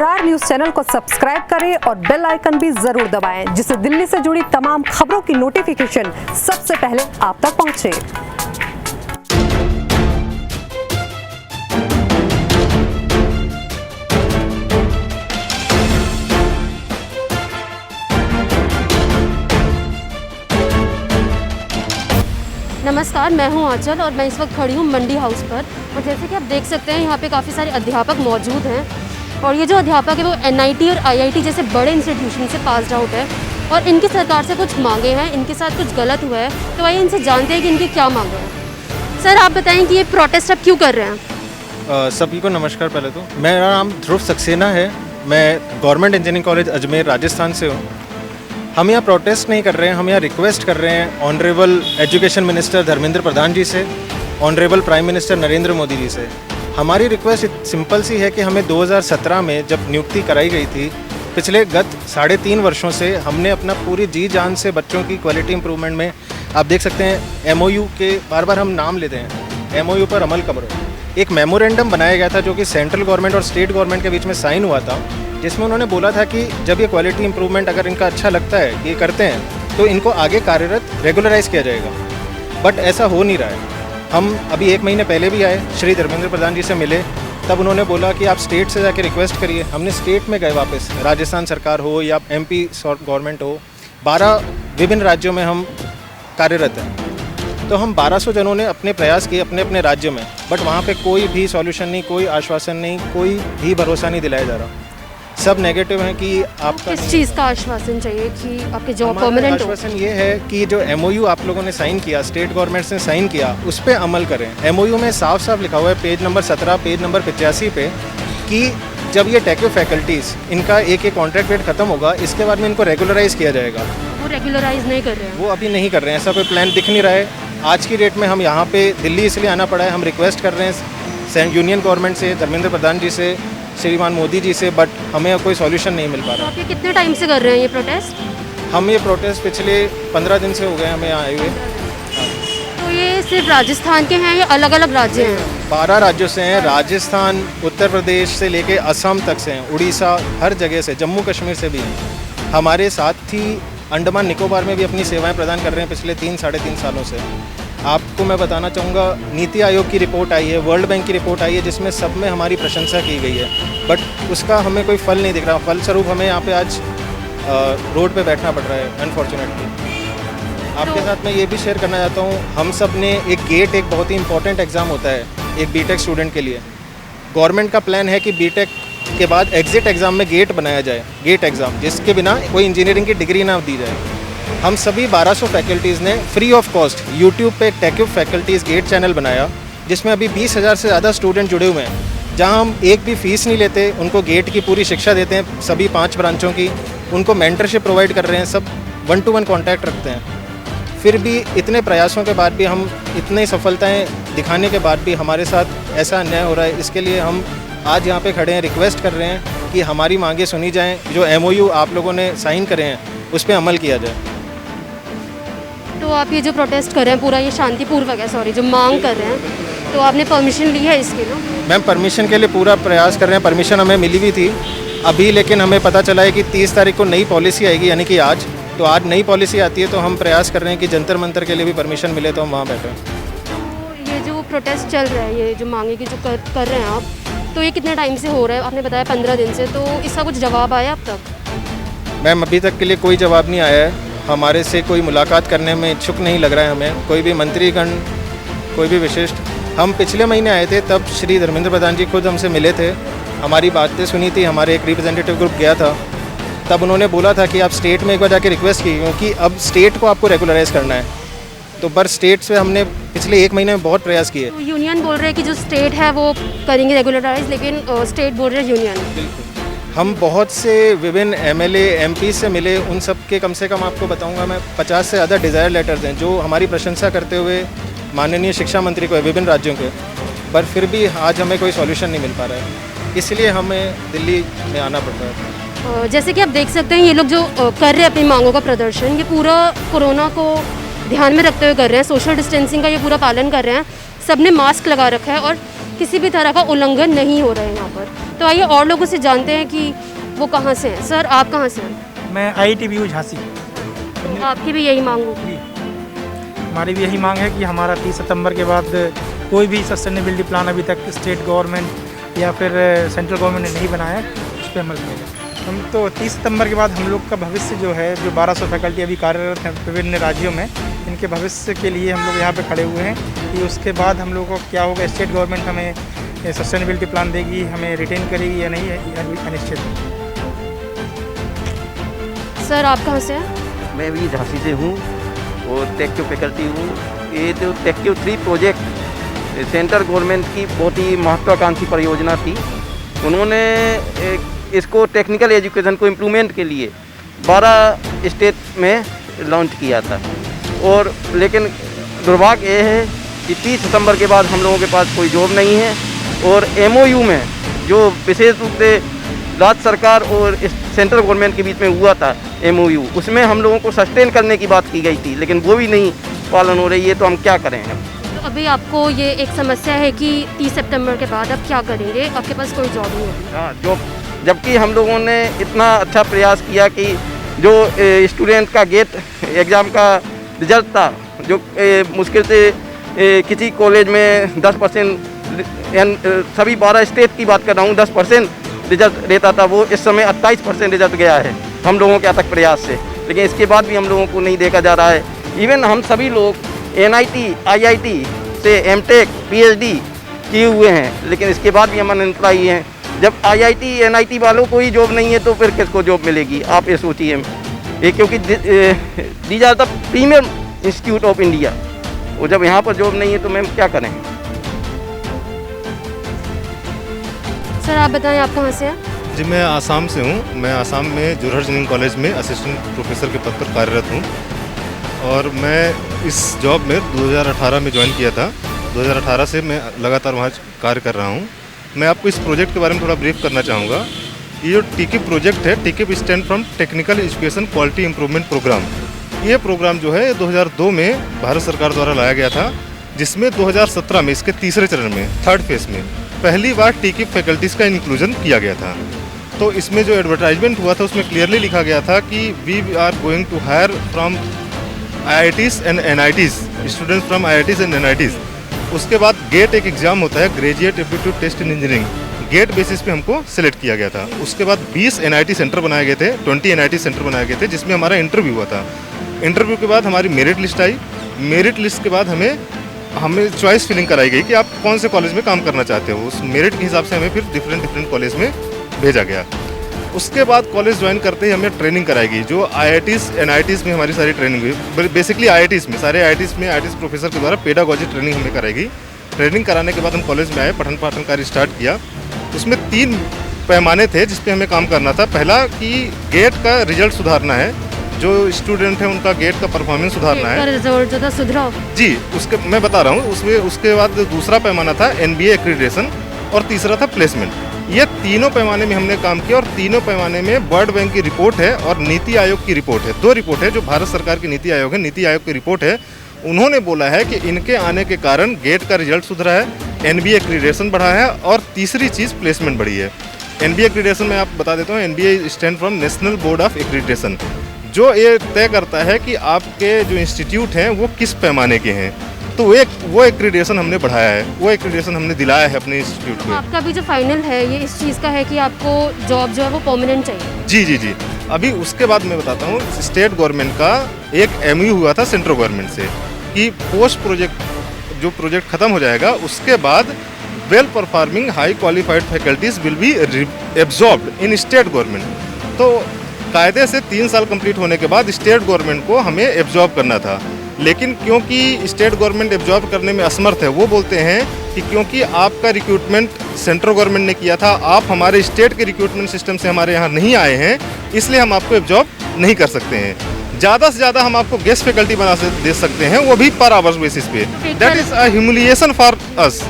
Abrar news channel को subscribe करें और बेल आइकन भी जरूर दबाएं, जिससे दिल्ली से जुड़ी तमाम खबरों की नोटिफिकेशन सबसे पहले आप तक पहुंचे। नमस्कार, मैं हूं आंचल और मैं इस वक्त खड़ी हूं मंडी हाउस पर। और जैसे कि आप देख सकते हैं यहाँ पे काफ़ी सारे अध्यापक मौजूद हैं और ये जो अध्यापक है वो NIT और IIT जैसे बड़े इंस्टीट्यूशन से पास आउट है और इनकी सरकार से कुछ मांगे हैं, इनके साथ कुछ गलत हुआ है, तो आइए इनसे जानते हैं कि इनकी क्या मांगे हैं। सर, आप बताएं कि ये प्रोटेस्ट अब क्यों कर रहे हैं? सभी को नमस्कार। पहले तो मेरा नाम ध्रुव सक्सेना है, मैं government engineering college Ajmer Rajasthan से हूँ। हम यहाँ प्रोटेस्ट नहीं कर रहे हैं, हम यहाँ रिक्वेस्ट कर रहे हैं honourable education minister Dharmendra Pradhan ji से, honourable prime minister Narendra Modi ji से। हमारी रिक्वेस्ट सिंपल सी है कि हमें 2017 में जब नियुक्ति कराई गई थी, पिछले गत 3.5 वर्षों से हमने अपना पूरी जी जान से बच्चों की क्वालिटी इंप्रूवमेंट में, आप देख सकते हैं MOU के बार बार हम नाम लेते हैं, MOU पर अमल करो। एक मेमोरेंडम बनाया गया था जो कि सेंट्रल गवर्नमेंट और स्टेट गवर्नमेंट के बीच में साइन हुआ था, जिसमें उन्होंने बोला था कि जब ये क्वालिटी इंप्रूवमेंट अगर इनका अच्छा लगता है कि ये करते हैं तो इनको आगे कार्यरत रेगुलराइज किया जाएगा। बट ऐसा हो नहीं रहा है। हम अभी 1 महीने पहले भी आए, श्री धर्मेंद्र प्रधान जी से मिले, तब उन्होंने बोला कि आप स्टेट से जाके रिक्वेस्ट करिए। हमने स्टेट में गए वापस, राजस्थान सरकार हो या MP गवर्नमेंट हो, 12 विभिन्न राज्यों में हम कार्यरत हैं। तो हम 1200 जनों ने अपने प्रयास किए अपने अपने राज्य में, बट वहाँ पे कोई भी सॉल्यूशन नहीं, कोई आश्वासन नहीं, कोई भी भरोसा नहीं दिलाया जा रहा। सब नेगेटिव है कि आपका किस चीज़ का आश्वासन चाहिए कि आपके जॉब परमानेंट हो? आश्वासन ये है कि जो MOU आप लोगों ने साइन किया, स्टेट गवर्नमेंट ने साइन किया, उस पर अमल करें। MOU में साफ साफ लिखा हुआ है पेज नंबर 17, पेज नंबर 85 पे कि जब ये टेक्यू फैकल्टीज़ इनका एक कॉन्ट्रैक्ट पीरियड खत्म होगा, इसके बाद में इनको रेगुलराइज किया जाएगा। वो रेगुलराइज नहीं कर रहे हैं? वो अभी नहीं कर रहे हैं, ऐसा कोई प्लान दिख नहीं रहा है। आज की डेट में हम यहाँ पे दिल्ली इसलिए आना पड़ा है, हम रिक्वेस्ट कर रहे हैं यूनियन गवर्नमेंट से, धर्मेंद्र प्रधान जी से, श्रीमान मोदी जी से, बट हमें कोई सॉल्यूशन नहीं मिल पा रहा। तो आप ये कितने टाइम से कर रहे हैं ये प्रोटेस्ट? हम ये प्रोटेस्ट पिछले 15 दिन से हो गए हमें यहाँ आए हुए। तो ये सिर्फ राजस्थान के हैं या अलग अलग राज्य हैं? 12 राज्यों से हैं, राजस्थान, उत्तर प्रदेश से लेके असम तक से हैं, उड़ीसा, हर जगह से, जम्मू कश्मीर से भी हैं। हमारे साथ ही अंडमान निकोबार में भी अपनी सेवाएं प्रदान कर रहे हैं पिछले 3-3.5 सालों से। आपको मैं बताना चाहूँगा, नीति आयोग की रिपोर्ट आई है, वर्ल्ड बैंक की रिपोर्ट आई है, जिसमें सब में हमारी प्रशंसा की गई है, बट उसका हमें कोई फल नहीं दिख रहा। फलस्वरूप हमें यहाँ पे आज रोड पे बैठना पड़ रहा है अनफॉर्चुनेटली। आपके साथ मैं ये भी शेयर करना चाहता हूँ, हम सब ने एक बहुत ही इंपॉर्टेंट एग्ज़ाम होता है एक BTech स्टूडेंट के लिए। गवर्नमेंट का प्लान है कि BTech के बाद एग्जिट एग्ज़ाम में गेट बनाया जाए, गेट एग्ज़ाम, जिसके बिना कोई इंजीनियरिंग की डिग्री ना दी जाए। हम सभी 1200 फैकल्टीज़ ने फ्री ऑफ कॉस्ट यूट्यूब पे टेक्यू फैकल्टीज़ गेट चैनल बनाया, जिसमें अभी 20,000 से ज़्यादा स्टूडेंट जुड़े हुए हैं, जहां हम एक भी फीस नहीं लेते, उनको गेट की पूरी शिक्षा देते हैं, सभी 5 ब्रांचों की, उनको मेंटरशिप प्रोवाइड कर रहे हैं, सब 1-to-1 कॉन्टैक्ट रखते हैं। फिर भी इतने प्रयासों के बाद भी, हम इतनी सफलताएँ दिखाने के बाद भी हमारे साथ ऐसा अन्याय हो रहा है। इसके लिए हम आज यहाँ पर खड़े हैं, रिक्वेस्ट कर रहे हैं कि हमारी मांगें सुनी जाएँ, जो MOU आप लोगों ने साइन करे हैं उस पर अमल किया जाए। तो आप ये जो प्रोटेस्ट कर रहे हैं पूरा ये शांतिपूर्वक है, जो मांग कर रहे हैं, तो आपने परमिशन ली है इसके लिए? मैम, परमिशन के लिए पूरा प्रयास कर रहे हैं, परमिशन हमें मिली भी थी अभी, लेकिन हमें पता चला है कि 30 तारीख को नई पॉलिसी आएगी, यानी कि आज। तो आज नई पॉलिसी आती है, तो हम प्रयास कर रहे हैं कि जंतर मंतर के लिए भी परमिशन मिले तो हम वहाँ बैठें। तो ये जो प्रोटेस्ट चल रहा है, ये जो मांगे की जो कर रहे हैं आप, तो ये कितने टाइम से हो रहा है? आपने बताया 15 दिन से, तो इसका कुछ जवाब आया अब तक? मैम, अभी तक के लिए कोई जवाब नहीं आया है। हमारे से कोई मुलाकात करने में इच्छुक नहीं लग रहा है हमें, कोई भी मंत्रीगण, कोई भी विशिष्ट। हम पिछले महीने आए थे, तब श्री धर्मेंद्र प्रधान जी खुद हमसे मिले थे, हमारी बातें सुनी थी, हमारे एक रिप्रेजेंटेटिव ग्रुप गया था, तब उन्होंने बोला था कि आप स्टेट में एक बार जाके रिक्वेस्ट की, क्योंकि अब स्टेट को आपको रेगुलराइज करना है। तो पर स्टेट से हमने पिछले 1 महीने में बहुत प्रयास किए। तो यूनियन बोल रहे हैं कि जो स्टेट है वो करेंगे रेगुलराइज, लेकिन स्टेट बोल रहे हैं यूनियन। बिल्कुल, हम बहुत से विभिन्न MLA MP से मिले, उन सब के कम से कम आपको बताऊंगा मैं 50 से ज़्यादा डिज़ायर लेटर्स हैं, जो हमारी प्रशंसा करते हुए माननीय शिक्षा मंत्री को है, विभिन्न राज्यों के, पर फिर भी आज हमें कोई सॉल्यूशन नहीं मिल पा रहा है, इसलिए हमें दिल्ली में आना पड़ रहा है। जैसे कि आप देख सकते हैं, ये लोग जो कर रहे हैं अपनी मांगों का प्रदर्शन, ये पूरा कोरोना को ध्यान में रखते हुए कर रहे हैं, सोशल डिस्टेंसिंग का ये पूरा पालन कर रहे हैं, सबने मास्क लगा रखा है और किसी भी तरह का उल्लंघन नहीं हो रहा है यहाँ पर। तो आइए और लोगों से जानते हैं कि वो कहाँ से हैं। सर, आप कहाँ से हैं? मैं IIT झांसी। तो आपकी भी यही मांग होगी? हमारी भी यही मांग है कि हमारा 30 सितंबर के बाद कोई भी सस्टेनेबिलिटी प्लान अभी तक स्टेट गवर्नमेंट या फिर सेंट्रल गवर्नमेंट ने नहीं बनाया है, उस पर अमल किया जाए। हम तो 30 सितंबर के बाद हम लोग का भविष्य जो है, जो 1200 फैकल्टी अभी कार्यरत हैं विभिन्न राज्यों में, इनके भविष्य के लिए हम लोग यहाँ पे खड़े हुए हैं कि उसके बाद हम लोगों को क्या होगा, स्टेट गवर्नमेंट हमें सस्टेनेबिलिटी प्लान देगी, हमें रिटेन करेगी या नहीं, अनिश्चित है। सर, आप कहाँ से हैं? मैं भी झांसी से हूँ और टेक्यो फैकल्टी हूँ। ये जो टेक्यो 3 प्रोजेक्ट सेंट्रल गवर्नमेंट की बहुत ही महत्वाकांक्षी परियोजना थी। उन्होंने इसको टेक्निकल एजुकेशन को इम्प्रूवमेंट के लिए 12 स्टेट में लॉन्च किया था। और लेकिन दुर्भाग्य ये है कि 30 सितंबर के बाद हम लोगों के पास कोई जॉब नहीं है। और MOU में जो विशेष रूप से राज्य सरकार और सेंट्रल गवर्नमेंट के बीच में हुआ था MOU, उसमें हम लोगों को सस्टेन करने की बात की गई थी, लेकिन वो भी नहीं पालन हो रही है। तो हम क्या करें? तो अभी आपको ये एक समस्या है कि 30 सितंबर के बाद आप क्या करेंगे? आपके पास कोई जॉब नहीं होगी। हाँ, जॉब, जबकि हम लोगों ने इतना अच्छा प्रयास किया कि जो स्टूडेंट का गेट एग्ज़ाम का रिजल्ट था, जो मुश्किल से किसी कॉलेज में 10% सभी 12 स्टेट की बात कर रहा हूँ, 10% रिजल्ट रहता था, वो इस समय 28% रिजल्ट गया है हम लोगों के अथक प्रयास से। लेकिन इसके बाद भी हम लोगों को नहीं देखा जा रहा है। इवन हम सभी लोग NIT IIT से MTech PhD किए हुए हैं, लेकिन इसके बाद भी हम अनएम्प्लॉय हैं। जब IIT NIT वालों को ही जॉब नहीं है तो फिर किसको जॉब मिलेगी? आप ये सोचिए। ये क्योंकि these are the premier institute of India, और जब यहाँ पर जॉब नहीं है तो मैम क्या करें? सर, आप बताएं, आप कहाँ से हैं? जी, मैं आसाम से हूँ। मैं आसाम में जोरहाट इंजीनियरिंग कॉलेज में असिस्टेंट प्रोफेसर के पद पर कार्यरत हूँ और मैं इस जॉब में 2018 में ज्वाइन किया था। 2018 से मैं लगातार वहाँ कार्य कर रहा हूँ। मैं आपको इस प्रोजेक्ट के बारे में थोड़ा ब्रीफ करना चाहूँगा। ये जो TKIP प्रोजेक्ट है, TKIP stand from technical education quality improvement program. ये प्रोग्राम जो है 2002 में भारत सरकार द्वारा लाया गया था, जिसमें 2017 में इसके तीसरे चरण में, थर्ड फेज में, पहली बार TKIP फैकल्टीज़ का इंक्लूजन किया गया था। तो इसमें जो एडवर्टाइजमेंट हुआ था उसमें क्लियरली लिखा गया था कि we are going to hire from IITs and NITs, students from IITs and NITs। उसके बाद गेट एक एग्ज़ाम होता है, graduate aptitude test in engineering, GATE basis पे हमको सिलेक्ट किया गया था। उसके बाद 20 NIT सेंटर बनाए गए थे, 20 NIT सेंटर बनाए गए थे, जिसमें हमारा इंटरव्यू हुआ था। इंटरव्यू के बाद हमारी मेरिट लिस्ट आई। मेरिट लिस्ट के बाद हमें चॉइस फिलिंग कराई गई कि आप कौन से कॉलेज में काम करना चाहते हो। उस मेरिट के हिसाब से हमें फिर डिफरेंट कॉलेज में भेजा गया। उसके बाद कॉलेज ज्वाइन करते ही हमें ट्रेनिंग कराई गई, जो IITs NITs में हमारी सारी ट्रेनिंग हुई। बेसिकली IITs में, सारे IITs में IITs प्रोफेसर के द्वारा पेडागॉजी ट्रेनिंग हमें कराई गई। ट्रेनिंग कराने के बाद हम कॉलेज में आए, पठन पाठन कार्य स्टार्ट किया। उसमें 3 पैमाने थे जिस पे हमें काम करना था। पहला कि गेट का रिजल्ट सुधारना है, जो स्टूडेंट है उनका गेट का परफॉर्मेंस सुधारना है। रिजल्ट जो था सुधरा जी, उसके मैं बता रहा हूँ। उसके बाद दूसरा पैमाना था NBA एक्रीडेशन और तीसरा था प्लेसमेंट। ये तीनों पैमाने में हमने काम किया और तीनों पैमाने में वर्ल्ड बैंक की रिपोर्ट है और नीति आयोग की रिपोर्ट है। 2 रिपोर्ट है, जो भारत सरकार की नीति आयोग है, नीति आयोग की रिपोर्ट है। उन्होंने बोला है कि इनके आने के कारण गेट का रिजल्ट सुधरा है, NBA एक्रीडेशन बढ़ा है और तीसरी चीज़ प्लेसमेंट बढ़ी है। NBA एक्रीडेशन में आप बता देता हूँ, NBA stand from national board of accreditation, जो ये तय करता है कि आपके जो इंस्टीट्यूट हैं वो किस पैमाने के हैं। तो वो एक्रीडेशन हमने बढ़ाया है, वो एक्रीडेशन हमने दिलाया है अपने इंस्टीट्यूट को। आपका भी जो फाइनल है ये इस चीज़ का है कि आपको जॉब जो है वो परमानेंट चाहिए। जी। अभी उसके बाद मैं बताता हूँ, स्टेट गवर्नमेंट का एक MOU हुआ था सेंट्रल गवर्नमेंट से कि पोस्ट प्रोजेक्ट जो प्रोजेक्ट खत्म हो जाएगा उसके बाद well performing high qualified faculties will be absorbed in state government. तो कायदे से 3 साल कंप्लीट होने के बाद स्टेट गवर्नमेंट को हमें एब्जॉर्ब करना था, लेकिन क्योंकि स्टेट गवर्नमेंट एब्जॉर्ब करने में असमर्थ है, वो बोलते हैं कि क्योंकि आपका रिक्रूटमेंट सेंट्रल गवर्नमेंट ने किया था, आप हमारे स्टेट के रिक्रूटमेंट सिस्टम से हमारे यहाँ नहीं आए हैं, इसलिए हम आपको एब्जॉर्ब नहीं कर सकते हैं। ज़्यादा से ज़्यादा हम आपको गेस्ट फैकल्टी बना दे सकते हैं, वो भी पर आवर्स बेसिस पे। That is a humiliation for us.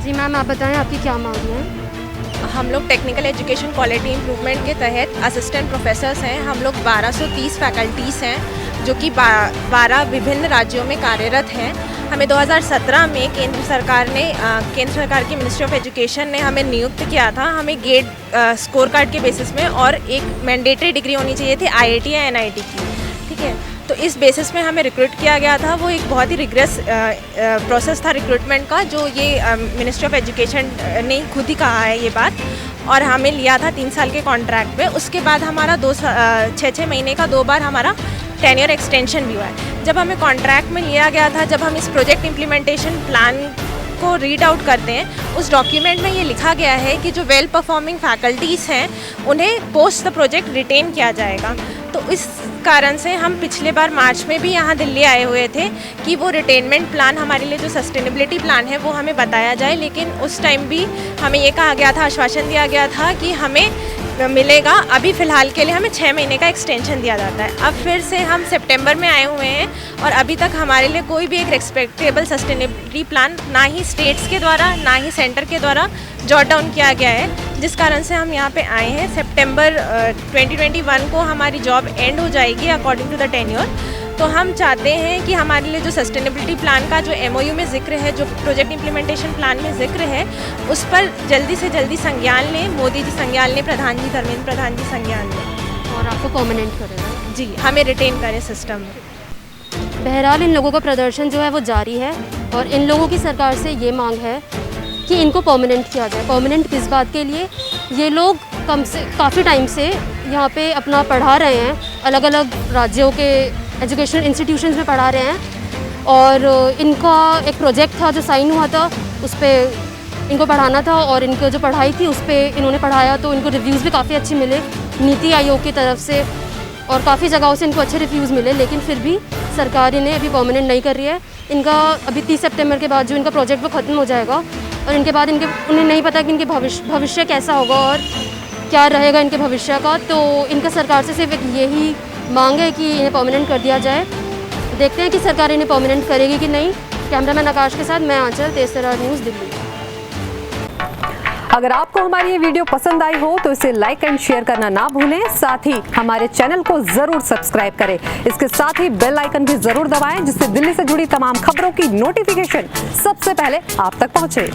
जी मैम, आप बताएं आपकी क्या मांग है? हम लोग टेक्निकल एजुकेशन क्वालिटी इम्प्रूवमेंट के तहत असिस्टेंट प्रोफेसर्स हैं। हम लोग 1230 फैकल्टीज़ हैं जो कि 12 विभिन्न राज्यों में कार्यरत हैं। हमें 2017 में केंद्र सरकार की मिनिस्ट्री ऑफ एजुकेशन ने हमें नियुक्त किया था। हमें गेट स्कोर कार्ड के बेसिस में और एक मैंडेटरी डिग्री होनी चाहिए थी IIT या NIT की, ठीक है। तो इस बेसिस में हमें रिक्रूट किया गया था। वो एक बहुत ही रिग्रेस प्रोसेस था रिक्रूटमेंट का, जो ये मिनिस्ट्री ऑफ एजुकेशन ने खुद ही कहा है ये बात। और हमें लिया था 3 साल के कॉन्ट्रैक्ट पे। उसके बाद हमारा 6 महीने का 2 बार हमारा टेन्योर एक्सटेंशन भी हुआ है। जब हमें कॉन्ट्रैक्ट में लिया गया था, जब हम इस प्रोजेक्ट इम्प्लीमेंटेशन प्लान को रीड आउट करते हैं, उस डॉक्यूमेंट में ये लिखा गया है कि जो वेल परफॉर्मिंग फैकल्टीज़ हैं उन्हें पोस्ट द प्रोजेक्ट रिटेन किया जाएगा। तो इस कारण से हम पिछले बार मार्च में भी यहाँ दिल्ली आए हुए थे कि वो रिटेनमेंट प्लान हमारे लिए जो सस्टेनेबिलिटी प्लान है वो हमें बताया जाए। लेकिन उस टाइम भी हमें ये कहा गया था, आश्वासन दिया गया था कि हमें मिलेगा। अभी फ़िलहाल के लिए हमें 6 महीने का एक्सटेंशन दिया जाता है। अब फिर से हम सितंबर में आए हुए हैं और अभी तक हमारे लिए कोई भी एक रिस्पेक्टेबल सस्टेनेबिलिटी प्लान ना ही स्टेट्स के द्वारा ना ही सेंटर के द्वारा जॉट डाउन किया गया है, जिस कारण से हम यहाँ पे आए हैं। सितंबर 2021 को हमारी जॉब एंड हो जाएगी अकॉर्डिंग टू द टेन्योर। तो हम चाहते हैं कि हमारे लिए जो सस्टेनेबिलिटी प्लान का जो MOU में जिक्र है, जो प्रोजेक्ट इम्प्लीमेंटेशन प्लान में जिक्र है, उस पर जल्दी से जल्दी संज्ञान लें। मोदी जी संज्ञान लें, प्रधान जी धर्मेंद्र प्रधान जी संज्ञान लें और आपको परमानेंट करेगा। जी, हमें रिटेन करें सिस्टम में। बहरहाल इन लोगों का प्रदर्शन जो है वो जारी है और इन लोगों की सरकार से ये मांग है कि इनको परमानेंट किया जाए। परमानेंट किस बात के लिए? ये लोग काफ़ी टाइम से यहाँ पे अपना पढ़ा रहे हैं, अलग अलग राज्यों के एजुकेशनल इंस्टीट्यूशंस में पढ़ा रहे हैं और इनका एक प्रोजेक्ट था जो साइन हुआ था, उस पर इनको पढ़ाना था और इनको जो पढ़ाई थी उस पर इन्होंने पढ़ाया। तो इनको रिव्यूज़ भी काफ़ी अच्छे मिले नीति आयोग की तरफ से और काफ़ी जगहों से इनको अच्छे रिव्यूज़ मिले। लेकिन फिर भी सरकार इन्हें अभी परमानेंट नहीं कर रही है। इनका अभी 30 सितंबर के बाद जो इनका प्रोजेक्ट वो ख़त्म हो जाएगा और इनके बाद उन्हें नहीं पता कि इनके भविष्य कैसा होगा और क्या रहेगा इनके भविष्य का। तो इनका सरकार से सिर्फ एक यही मांग है कि इन्हें परमानेंट कर दिया जाए। देखते हैं कि सरकार इन्हें परमानेंट करेगी कि नहीं। कैमरामैन आकाश के साथ मैं आंचल, तेज तर्रार न्यूज़, दिल्ली। अगर आपको हमारी ये वीडियो पसंद आई हो तो इसे लाइक एंड शेयर करना ना भूलें। साथ ही हमारे चैनल को जरूर सब्सक्राइब करें। इसके साथ ही बेल आइकन भी जरूर दबाएं, जिससे दिल्ली से जुड़ी तमाम खबरों की नोटिफिकेशन सबसे पहले आप तक पहुंचे।